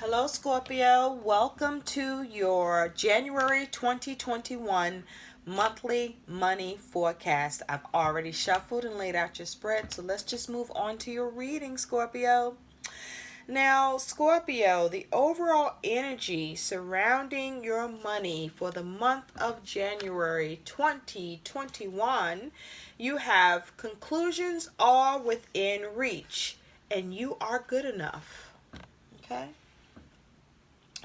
Hello, Scorpio. Welcome to your January 2021 monthly money forecast. I've already shuffled and laid out your spread, so let's just move on to your reading, Scorpio. Now, Scorpio, the overall energy surrounding your money for the month of January 2021, you have conclusions are within reach, and you are good enough. Okay?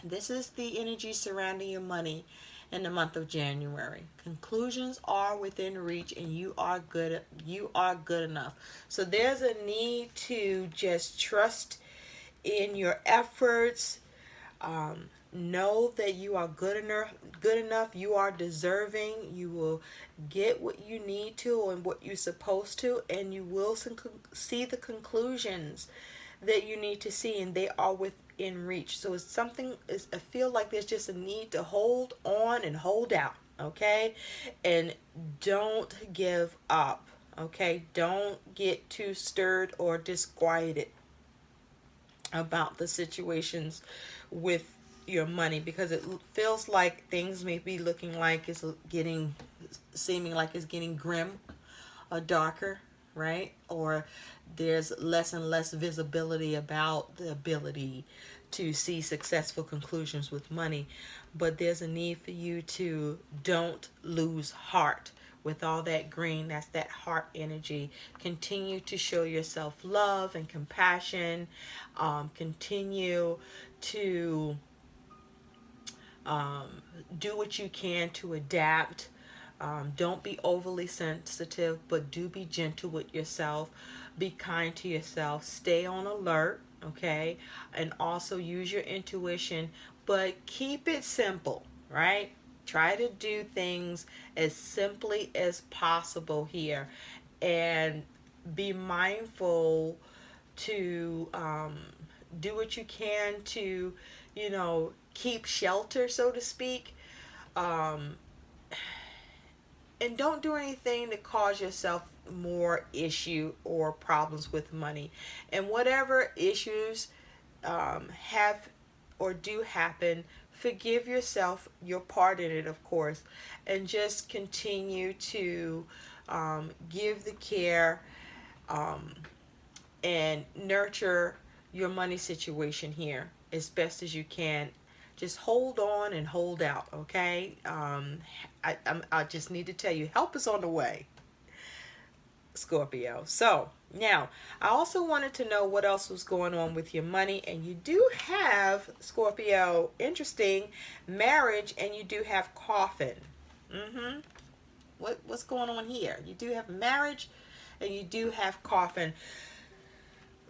This is the energy surrounding your money in the month of January. Conclusions are within reach and you are good enough. So there's a need to just trust in your efforts. Know that you are good enough, you are deserving, you will get what you need to and what you're supposed to, and you will see the conclusions that you need to see, and they are within reach. So it's something is I feel like there's just a need to hold on and hold out, okay? And don't give up, okay? Don't get too stirred or disquieted about the situations with your money, because it feels like things may be looking like it's getting seeming like it's getting grim or darker, right? Or there's less and less visibility about the ability to see successful conclusions with money. But there's a need for you to don't lose heart. With all that green, that's that heart energy. Continue to show yourself love and compassion. Continue to do what you can to adapt. Don't be overly sensitive, but do be gentle with yourself. Be kind to yourself. Stay on alert, okay? And also use your intuition, but keep it simple, right? Try to do things as simply as possible here, and be mindful to do what you can to, keep shelter, so to speak. Um, and don't do anything to cause yourself more issue or problems with money. And whatever issues have or do happen, forgive yourself your part in it, of course, and just continue to give the care and nurture your money situation here as best as you can. Just hold on and hold out, okay? I just need to tell you, help is on the way, Scorpio. So now, I also wanted to know what else was going on with your money, and you do have, Scorpio, interesting, marriage, and you do have coffin. Mm-hmm. What's going on here? You do have marriage, and you do have coffin.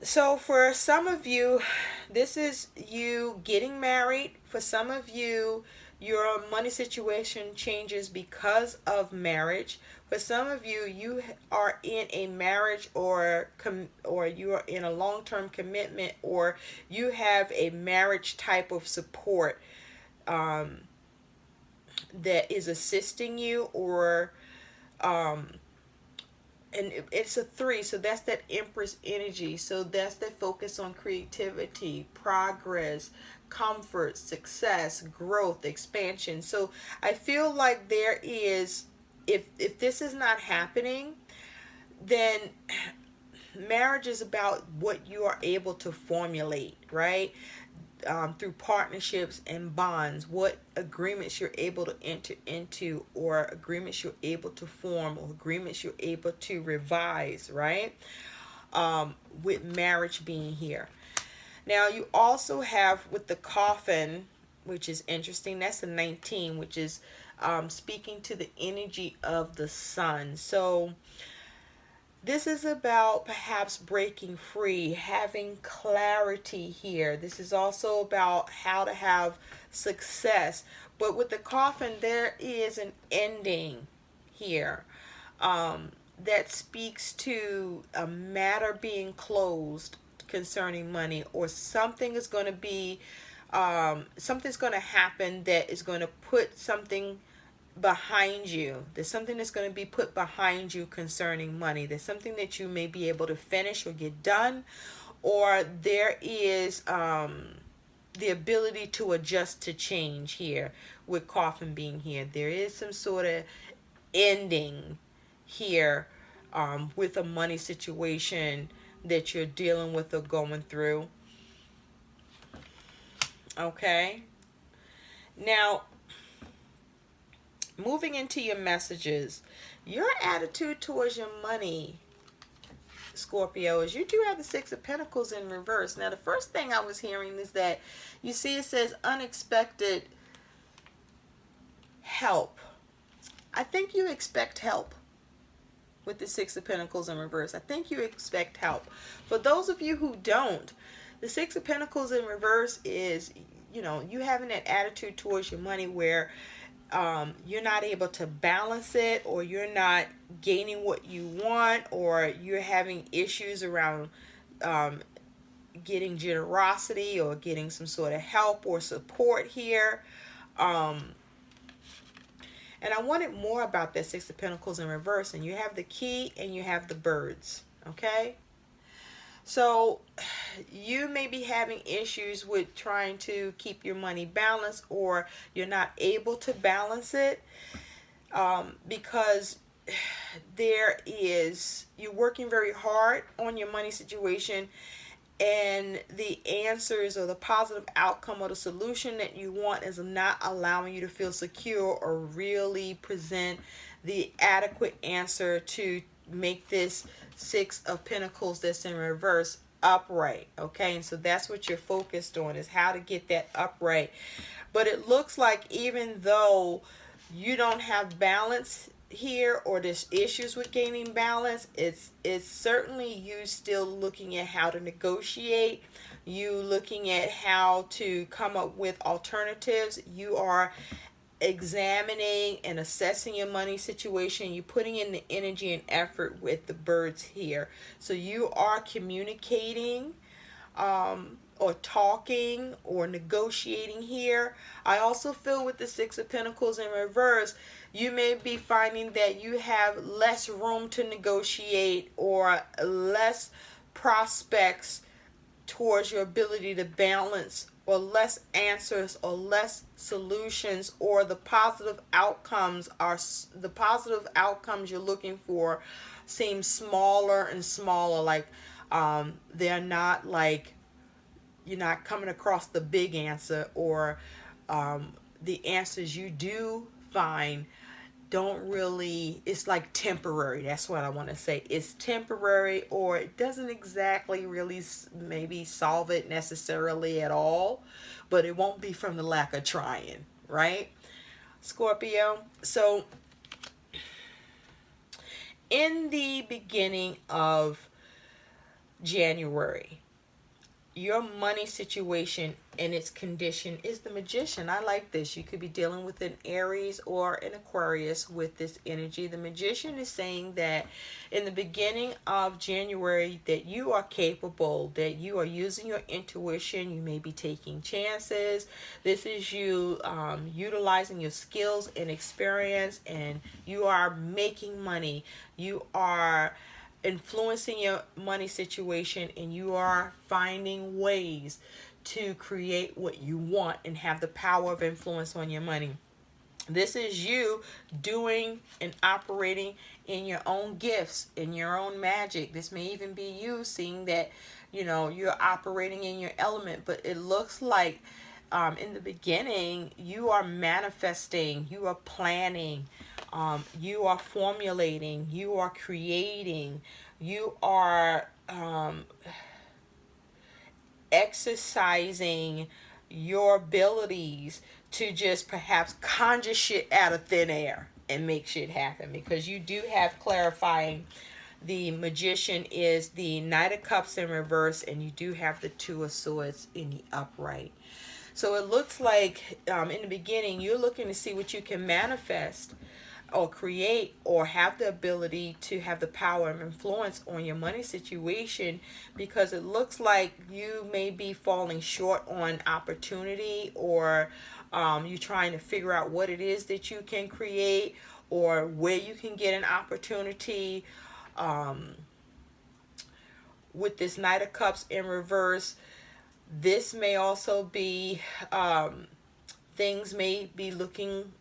So for some of you, this is you getting married. For some of you, your money situation changes because of marriage. For some of you, you are in a marriage or you are in a long-term commitment, or you have a marriage type of support um, that is assisting you, or and it's a three, so that's that Empress energy. So that's that focus on creativity, progress, comfort, success, growth, expansion. So I feel like there is, if this is not happening, then marriage is about what you are able to formulate, right? Through partnerships and bonds, what agreements you're able to enter into, or agreements you're able to form, or agreements you're able to revise, right? With marriage being here. Now, you also have with the coffin, which is interesting, that's the 19, which is speaking to the energy of the sun. So, this is about perhaps breaking free, having clarity here. This is also about how to have success. But with the coffin, there is an ending here that speaks to a matter being closed concerning money, or something is going to be, something's going to happen that is going to put something behind you. There's something that's going to be put behind you concerning money. There's something that you may be able to finish or get done, or there is the ability to adjust to change here with Coffin being here. There is some sort of ending here with a money situation that you're dealing with or going through. Okay. Now, moving into your messages, your attitude towards your money, Scorpio, is you do have the Six of Pentacles in reverse. Now, the first thing I was hearing is that you see it says unexpected help. I think you expect help with the Six of Pentacles in reverse. I think you expect help. For those of you who don't, the Six of Pentacles in reverse is, you having that attitude towards your money where you're not able to balance it, or you're not gaining what you want, or you're having issues around getting generosity or getting some sort of help or support here. And I wanted more about that Six of Pentacles in reverse. And you have the key and you have the birds. Okay? So you may be having issues with trying to keep your money balanced, or you're not able to balance it because you're working very hard on your money situation, and the answers or the positive outcome or the solution that you want is not allowing you to feel secure or really present the adequate answer to make this Six of Pentacles that's in reverse upright. Okay, and so that's what you're focused on, is how to get that upright. But it looks like even though you don't have balance here, or there's issues with gaining balance, it's certainly you still looking at how to negotiate, you looking at how to come up with alternatives, you are examining and assessing your money situation, you putting in the energy and effort with the birds here. So you are communicating or talking or negotiating here. I also feel with the Six of Pentacles in reverse, you may be finding that you have less room to negotiate, or less prospects towards your ability to balance, or less answers or less solutions, or the positive outcomes you're looking for seem smaller and smaller. Like they're not like, you're not coming across the big answer, or the answers you do find don't really, it's like temporary. That's what I want to say. It's temporary, or it doesn't exactly really maybe solve it necessarily at all, but it won't be from the lack of trying, right, Scorpio? So in the beginning of January, your money situation and its condition is the Magician. I like this. You could be dealing with an Aries or an Aquarius with this energy. The Magician is saying that in the beginning of January, that you are capable, that you are using your intuition. You may be taking chances. This is you utilizing your skills and experience, and you are making money. You are influencing your money situation, and you are finding ways to create what you want and have the power of influence on your money. This is you doing and operating in your own gifts, in your own magic. This may even be you seeing that, you're operating in your element. But it looks like in the beginning, you are manifesting, you are planning, you are formulating, you are creating, you are exercising your abilities to just perhaps conjure shit out of thin air and make shit happen, because you do have clarifying. The Magician is the Knight of Cups in reverse, and you do have the Two of Swords in the upright. So it looks like in the beginning, you're looking to see what you can manifest or create, or have the ability to have the power of influence on your money situation, because it looks like you may be falling short on opportunity, or you're trying to figure out what it is that you can create, or where you can get an opportunity. With this Knight of Cups in reverse, This may also be things may be looking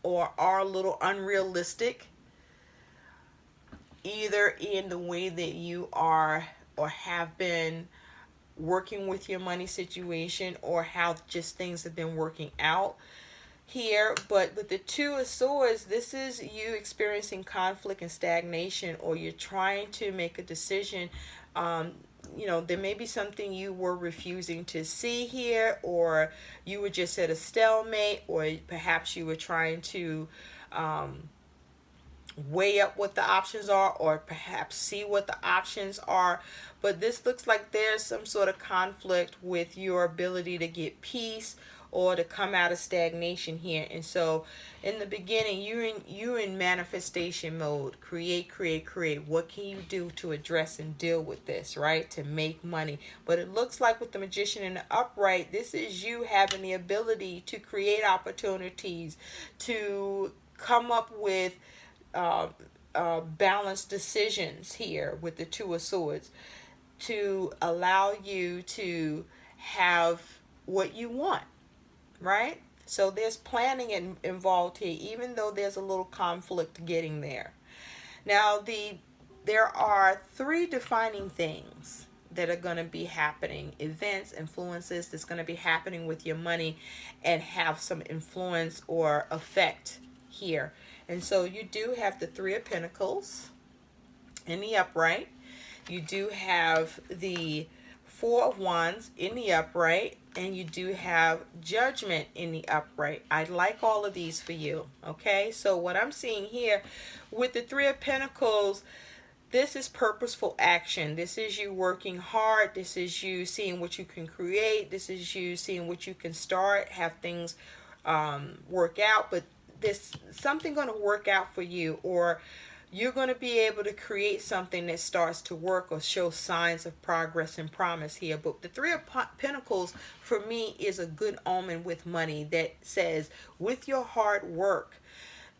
or are a little unrealistic, either in the way that you are or have been working with your money situation, or how just things have been working out here. But with the Two of Swords, this is you experiencing conflict and stagnation, or you're trying to make a decision. There may be something you were refusing to see here, or you were just at a stalemate, or perhaps you were trying to weigh up what the options are, or perhaps see what the options are. But this looks like there's some sort of conflict with your ability to get peace or to come out of stagnation here. And so in the beginning, you in manifestation mode. Create. What can you do to address and deal with this, right? To make money. But it looks like with the Magician in the upright, this is you having the ability to create opportunities, to come up with balanced decisions here with the Two of Swords, to allow you to have what you want, right? So there's planning involved here, even though there's a little conflict getting there. Now, there are three defining things that are going to be happening, events, influences that's going to be happening with your money and have some influence or effect here. And so you do have the Three of Pentacles in the upright. You do have the Four of Wands in the upright, and you do have Judgment in the upright. I like all of these for you, okay? So what I'm seeing here with the Three of Pentacles, this is purposeful action. This is you working hard. This is you seeing what you can create. This is you seeing what you can start, have things work out. But there's something going to work out for you, or you're going to be able to create something that starts to work or show signs of progress and promise here. But the Three of Pentacles for me is a good omen with money that says with your hard work,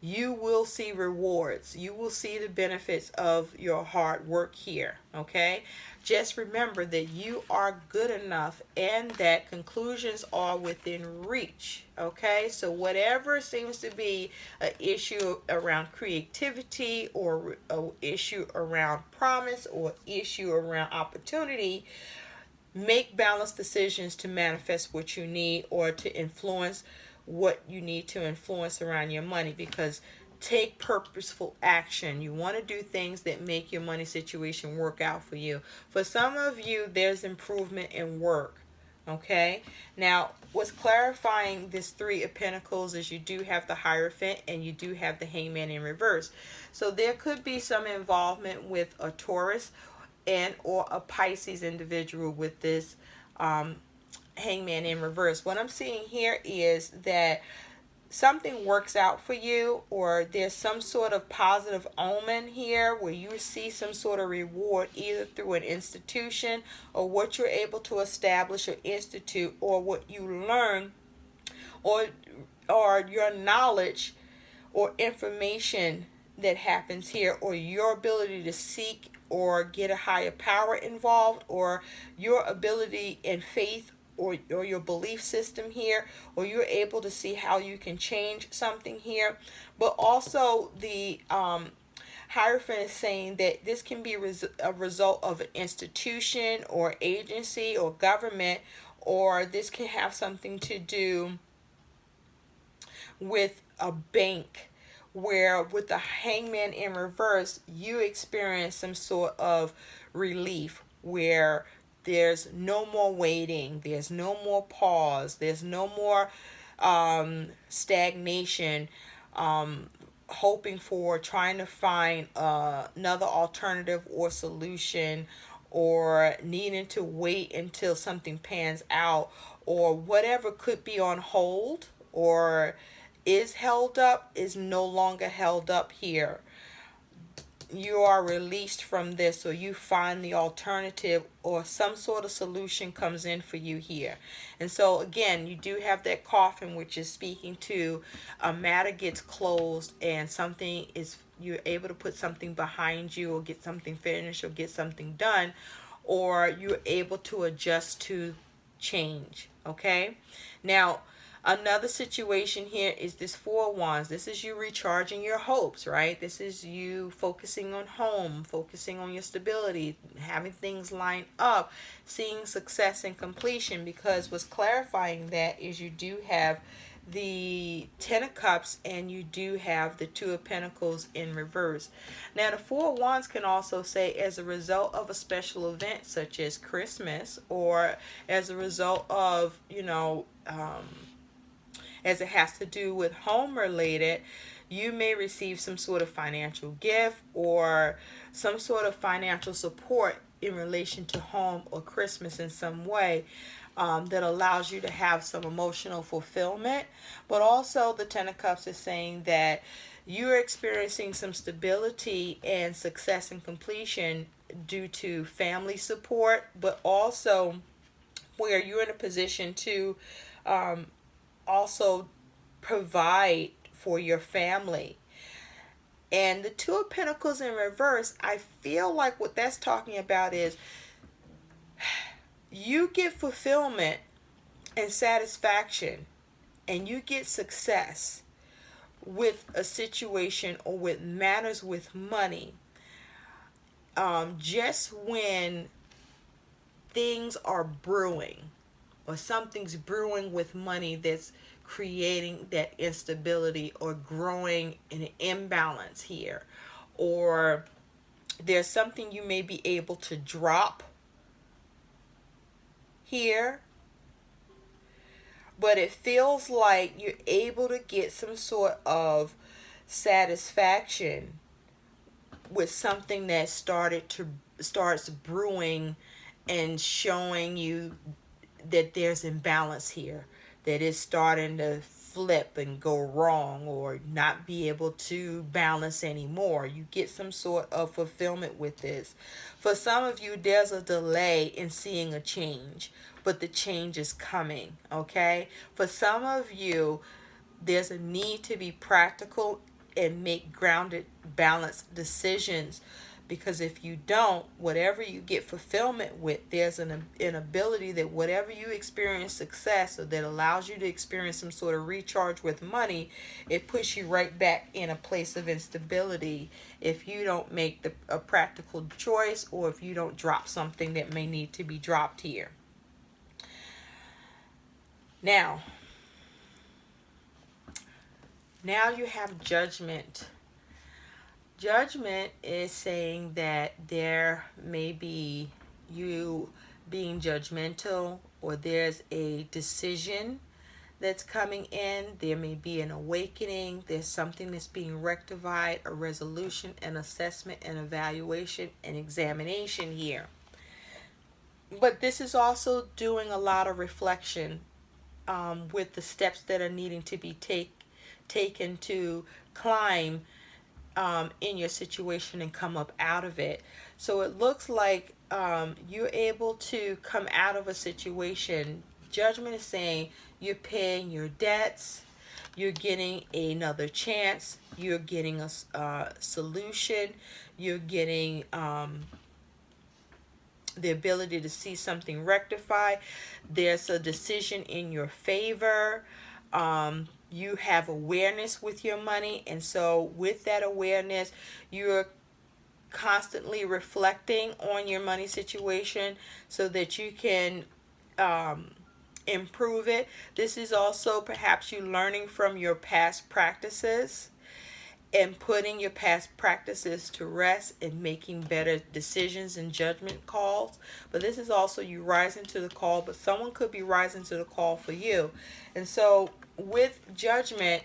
you will see rewards. You will see the benefits of your hard work here, okay? Just remember that you are good enough and that conclusions are within reach, okay? So whatever seems to be an issue around creativity, or an issue around promise, or issue around opportunity, make balanced decisions to manifest what you need, or to influence what you need to influence around your money. Because take purposeful action. You want to do things that make your money situation work out for you. For some of you, there's improvement in work, okay? Now, what's clarifying this Three of Pentacles is you do have the Hierophant and you do have the Hangman in reverse. So there could be some involvement with a Taurus and or a Pisces individual with this Hangman in reverse. What I'm seeing here is that something works out for you, or there's some sort of positive omen here where you see some sort of reward, either through an institution or what you're able to establish or institute, or what you learn, or your knowledge or information that happens here, or your ability to seek or get a higher power involved, or your ability and faith, or your belief system here, or you're able to see how you can change something here. But also the Hierophant is saying that this can be a result of an institution or agency or government, or this can have something to do with a bank, where with the Hangman in reverse, you experience some sort of relief, where there's no more waiting, there's no more pause, there's no more stagnation, hoping for, trying to find another alternative or solution, or needing to wait until something pans out, or whatever could be on hold or is held up is no longer held up here. You are released from this, or you find the alternative, or some sort of solution comes in for you here. And so again, you do have that coffin, which is speaking to a matter gets closed, and something is, you're able to put something behind you, or get something finished, or get something done, or you're able to adjust to change. Okay, now another situation here is this Four of Wands. This is you recharging your hopes, right? This is you focusing on home, focusing on your stability, having things line up, seeing success and completion, because what's clarifying that is you do have the Ten of Cups and you do have the Two of Pentacles in reverse. Now the Four of Wands can also say as a result of a special event such as Christmas, or as a result of, as it has to do with home related, you may receive some sort of financial gift or some sort of financial support in relation to home or Christmas in some way, that allows you to have some emotional fulfillment. But also the Ten of Cups is saying that you're experiencing some stability and success and completion due to family support, but also where you're in a position to also provide for your family. And the Two of Pentacles in reverse, I feel like what that's talking about is you get fulfillment and satisfaction and you get success with a situation or with matters with money, just when things are brewing or something's brewing with money that's creating that instability or growing an imbalance here, or there's something you may be able to drop here, but it feels like you're able to get some sort of satisfaction with something that starts brewing and showing you that there's imbalance here, that it's starting to flip and go wrong or not be able to balance anymore. You get some sort of fulfillment with this. For some of you, there's a delay in seeing a change, but the change is coming, okay? For some of you, there's a need to be practical and make grounded, balanced decisions, because if you don't, whatever you get fulfillment with, there's an ability that whatever you experience success or that allows you to experience some sort of recharge with money, it puts you right back in a place of instability if you don't make a practical choice, or if you don't drop something that may need to be dropped here. Now you have Judgment. Judgment is saying that there may be you being judgmental, or there's a decision that's coming in. There may be an awakening. There's something that's being rectified, a resolution, an assessment, an evaluation, an examination here. But this is also doing a lot of reflection with the steps that are needing to be taken to climb in your situation and come up out of it. So it looks like you're able to come out of a situation. Judgment is saying you're paying your debts, you're getting another chance, you're getting a solution, you're getting the ability to see something rectify. There's a decision in your favor. You have awareness with your money, and so with that awareness, you're constantly reflecting on your money situation so that you can improve it. This is also perhaps you learning from your past practices and putting your past practices to rest and making better decisions and judgment calls. But this is also you rising to the call, but someone could be rising to the call for you. And so with Judgment,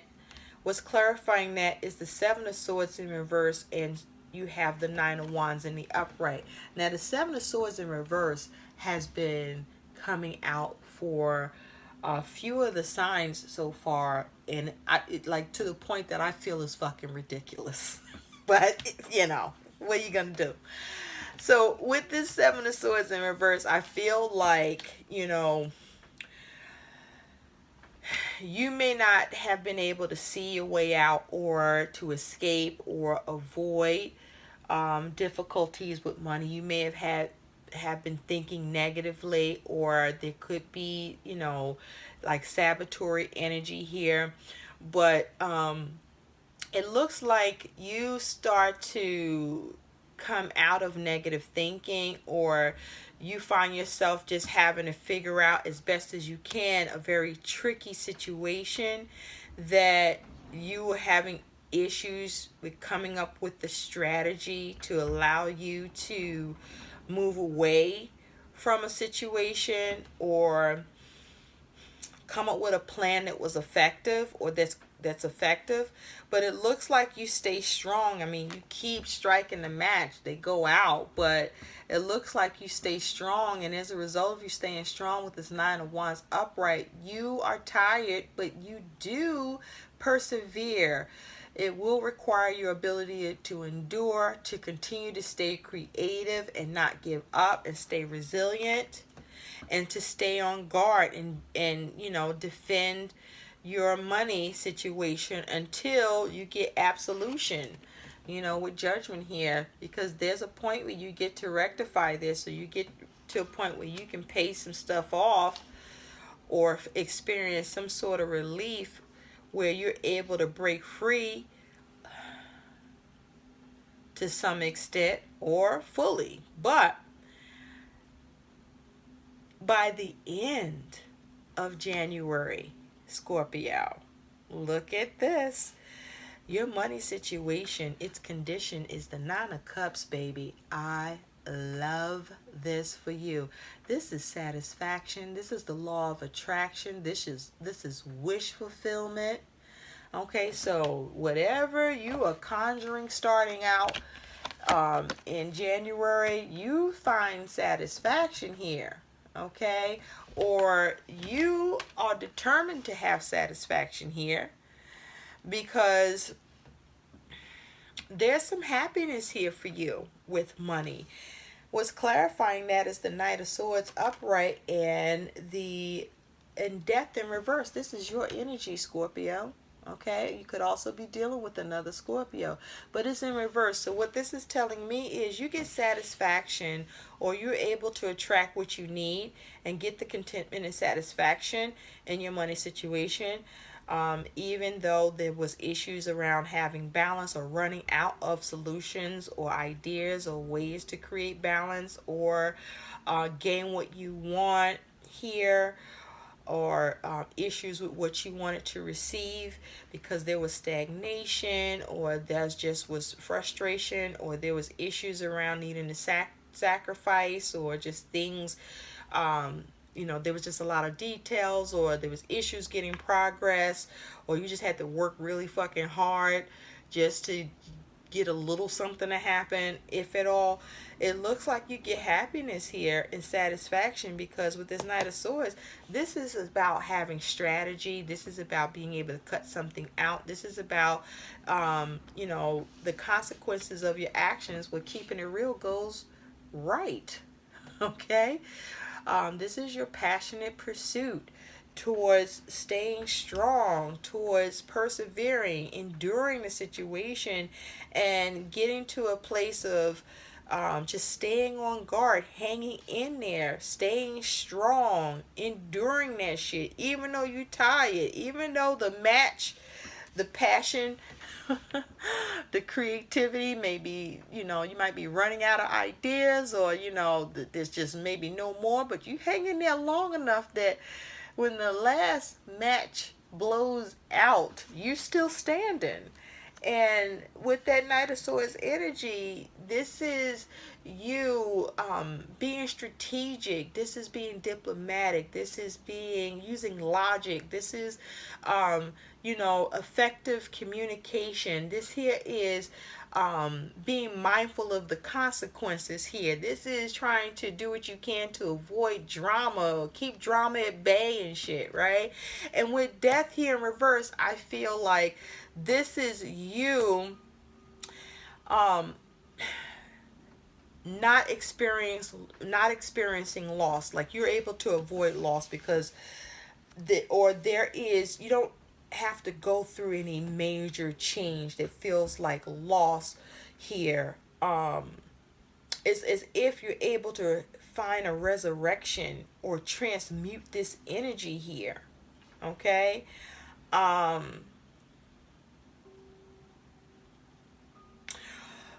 what's clarifying that is the Seven of Swords in reverse, and you have the Nine of Wands in the upright. Now the Seven of Swords in reverse has been coming out for a few of the signs so far, and like to the point that I feel is fucking ridiculous. But what are you gonna do? So with this Seven of Swords in reverse, I feel like you may not have been able to see your way out, or to escape or avoid difficulties with money. You may have have been thinking negatively, or there could be, like saboteur energy here. But it looks like you start to come out of negative thinking, or you find yourself just having to figure out as best as you can a very tricky situation that you were having issues with coming up with the strategy to allow you to move away from a situation, or come up with a plan that was effective, or that's effective. But it looks like you stay strong. I mean, you keep striking the match, they go out, but it looks like you stay strong. And as a result of you staying strong with this Nine of Wands upright, you are tired, but you do persevere. It will require your ability to endure, to continue to stay creative and not give up, and stay resilient, and to stay on guard, and defend your money situation until you get absolution, with Judgment here, because there's a point where you get to rectify this, so you get to a point where you can pay some stuff off, or experience some sort of relief where you're able to break free to some extent or fully. But by the end of January, Scorpio, look at this. Your money situation, its condition is the Nine of Cups, baby. I love this for you. This is satisfaction. This is the law of attraction. This is wish fulfillment. Okay, so whatever you are conjuring starting out in January, you find satisfaction here. Okay, or you are determined to have satisfaction here, because there's some happiness here for you with money. What's clarifying that is the Knight of Swords upright and Death in reverse. This is your energy, Scorpio. Okay, you could also be dealing with another Scorpio, but it's in reverse. So what this is telling me is you get satisfaction, or you're able to attract what you need and get the contentment and satisfaction in your money situation, even though there was issues around having balance, or running out of solutions or ideas or ways to create balance, or gain what you want here, or issues with what you wanted to receive because there was stagnation, or there just was frustration, or there was issues around needing to sacrifice, or just things, there was just a lot of details, or there was issues getting progress, or you just had to work really fucking hard just to get a little something to happen, if at all. It looks like you get happiness here and satisfaction, because with this Knight of Swords, this is about having strategy. This is about being able to cut something out. This is about the consequences of your actions. With keeping it real goes right. Okay, this is your passionate pursuit towards staying strong, towards persevering, enduring the situation, and getting to a place of just staying on guard, hanging in there, staying strong, enduring that shit, even though you're tired, even though the passion, the creativity, maybe, you might be running out of ideas, or, there's just maybe no more, but you hang in there long enough that when the last match blows out, you still standing. And with that Knight of Swords energy, this is you being strategic. This is being diplomatic. This is being using logic. This is, effective communication. This here is being mindful of the consequences here. This is trying to do what you can to avoid drama, or keep drama at bay and shit, right? And with Death here in reverse, I feel like this is you not experiencing loss. Like, you're able to avoid loss because you don't have to go through any major change that feels like loss here. It's as if you're able to find a resurrection or transmute this energy here. Okay?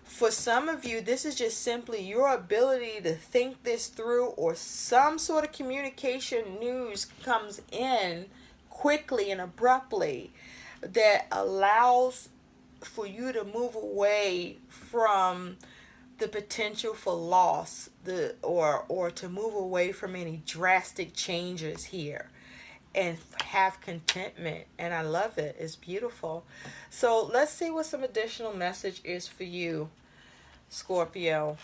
For some of you, this is just simply your ability to think this through, or some sort of communication news comes in quickly and abruptly that allows for you to move away from the potential for loss, or to move away from any drastic changes here, and have contentment. And I love it. It's beautiful. So let's see what some additional message is for you, Scorpio.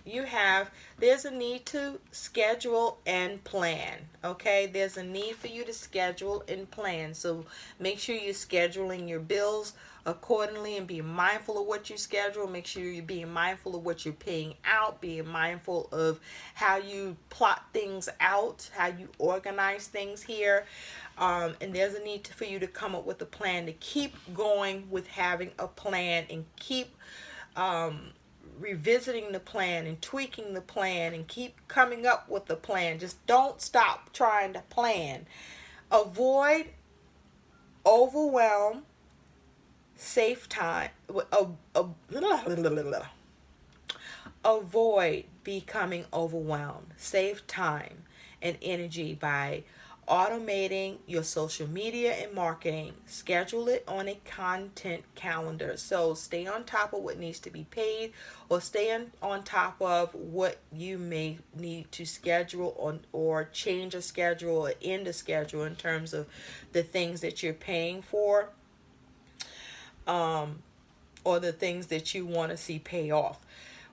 There's a need to schedule and plan. Okay, there's a need for you to schedule and plan. So make sure you're scheduling your bills accordingly and be mindful of what you schedule. Make sure you're being mindful of what you're paying out, being mindful of how you plot things out, how you organize things here. And there's a need for you to come up with a plan, to keep going with having a plan, and keep revisiting the plan and tweaking the plan, and keep coming up with the plan. Just don't stop trying to plan. Avoid overwhelm, save time. Avoid becoming overwhelmed. Save time and energy by automating your social media and marketing. Schedule it on a content calendar. So stay on top of what needs to be paid, or stay on top of what you may need to schedule on, or change a schedule or end a schedule in terms of the things that you're paying for, or the things that you want to see pay off.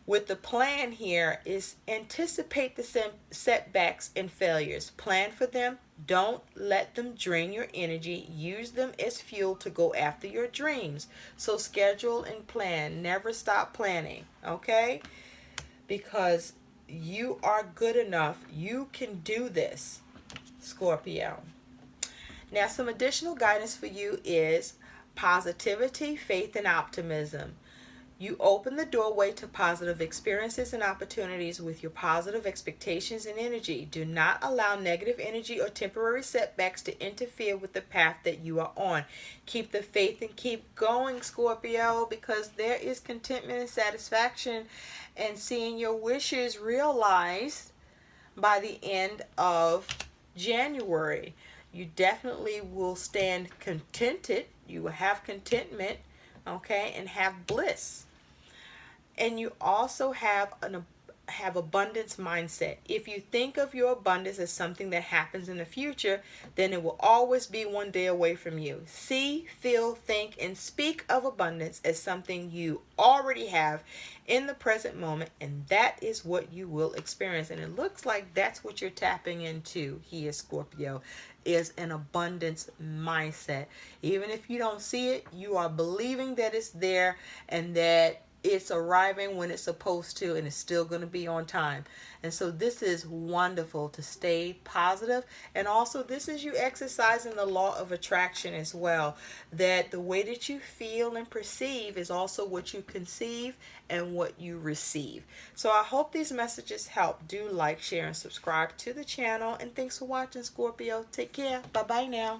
With the plan here is anticipate the setbacks and failures. Plan for them. Don't let them drain your energy. Use them as fuel to go after your dreams. So schedule and plan. Never stop planning, okay? Because you are good enough. You can do this, Scorpio. Now, some additional guidance for you is positivity, faith, and optimism. You open the doorway to positive experiences and opportunities with your positive expectations and energy. Do not allow negative energy or temporary setbacks to interfere with the path that you are on. Keep the faith and keep going, Scorpio, because there is contentment and satisfaction and seeing your wishes realized by the end of January. You definitely will stand contented. You will have contentment, okay, and have bliss. And you also have abundance mindset. If you think of your abundance as something that happens in the future, then it will always be one day away from you. See, feel, think, and speak of abundance as something you already have in the present moment, and that is what you will experience. And it looks like that's what you're tapping into here, Scorpio, is an abundance mindset. Even if you don't see it, you are believing that it's there and that it's arriving when it's supposed to, and it's still going to be on time. And so this is wonderful to stay positive. And also this is you exercising the law of attraction as well, that the way that you feel and perceive is also what you conceive and what you receive. So I hope these messages help. Do like, share, and subscribe to the channel. And thanks for watching, Scorpio. Take care. Bye bye now.